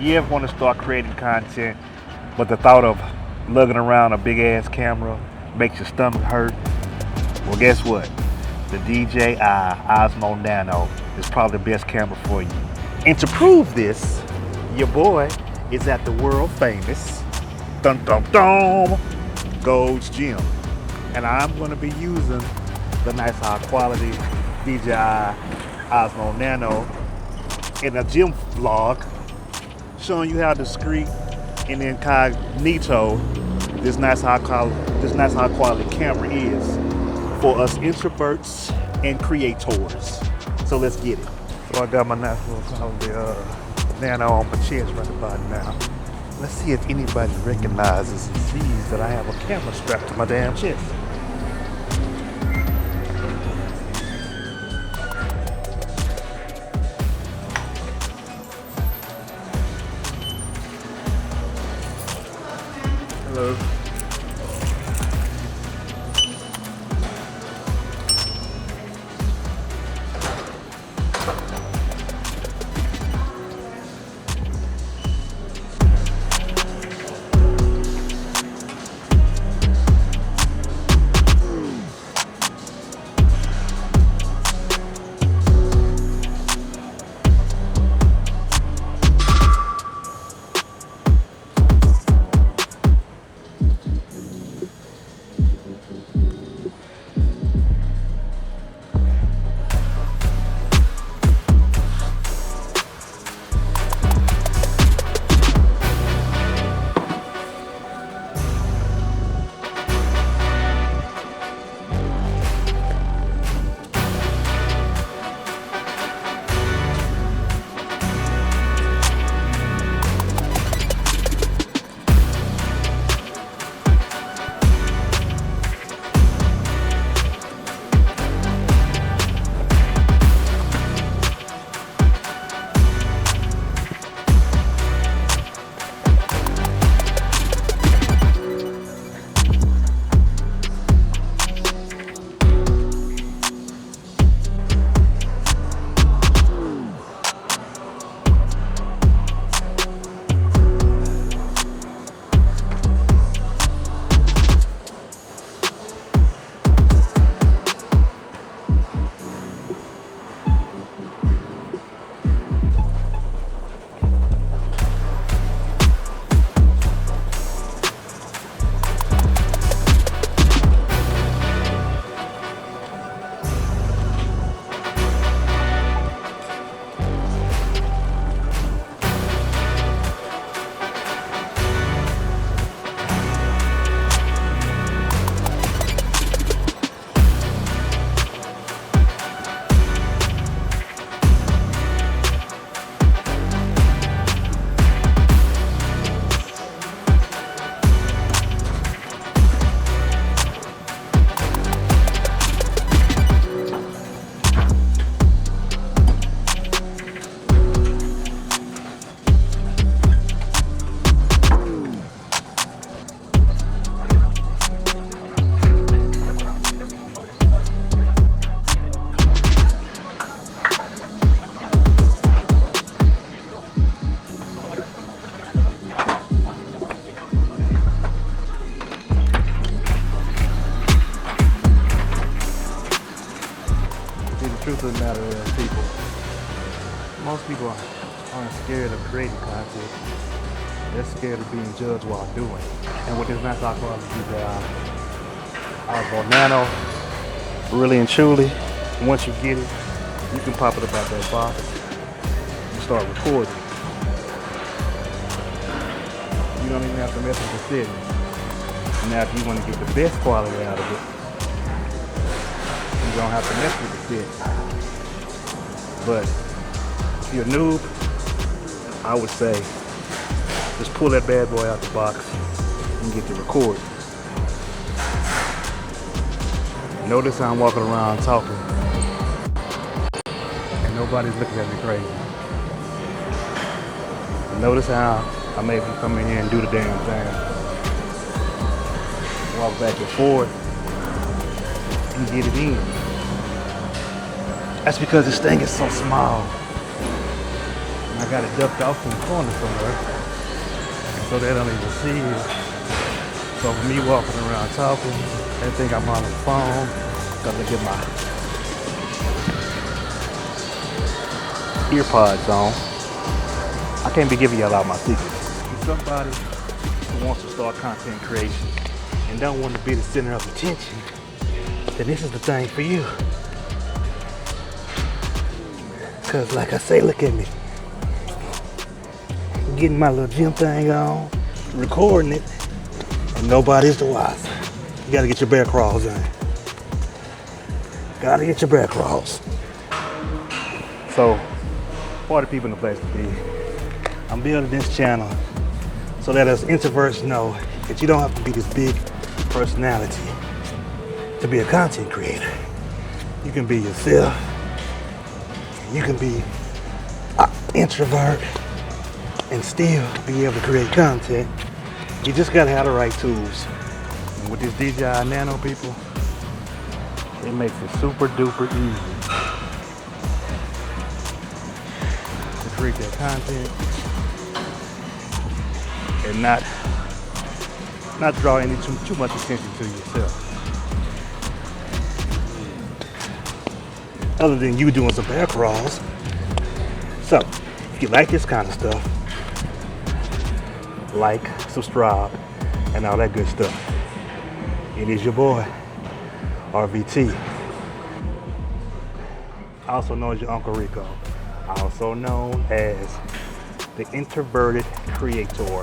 You ever want to start creating content, but the thought of lugging around a big ass camera makes your stomach hurt? Well, guess what? The DJI Osmo Nano is probably the best camera for you. And to prove this, your boy is at the world famous dun dun dun Gold's Gym. And I'm going to be using the nice high quality DJI Osmo Nano in a gym vlog, showing you how discreet and incognito this nice high quality camera is for us introverts and creators. So let's get it. So I got my nice little quality Nano on my chest right about now. Let's see if anybody recognizes and sees that I have a camera strapped to my damn chest. Hello. The truth of the matter is, most people aren't scared of creating content. They're scared of being judged while doing. And with this nice high quality Osmo Nano, really and truly, once you get it, you can pop it up out that box and start recording. You don't even have to mess with the settings. Now, if you want to get the best quality out of it, you don't have to mess with the settings. But if you're a noob, I would say just pull that bad boy out the box and get to record. Notice how I'm walking around talking and nobody's looking at me crazy. Notice how I'm able to come in here and do the damn thing. Walk back and forth and get it in. That's because this thing is so small. I got it ducked off in the corner somewhere, so they don't even see it. So for me walking around talking, they think I'm on the phone because I get my ear pods on. I can't be giving y'all all my secrets. If somebody who wants to start content creation and don't want to be the center of attention, then this is the thing for you. Cause like I say, look at me. I'm getting my little gym thing on, recording it, and nobody's the wiser. You gotta get your bear crawls in. Gotta get your bear crawls. So, party people in the place to be. I'm building this channel so that us introverts know that you don't have to be this big personality to be a content creator. You can be yourself. You can be an introvert and still be able to create content. You just gotta have the right tools. And with this DJI Nano, people, it makes it super duper easy to create that content and not draw any too much attention to yourself. Other than you doing some bear crawls. So, if you like this kind of stuff, like, subscribe, and all that good stuff. It is your boy, RVT. Also known as your Uncle Rico. Also known as the Introverted Creator.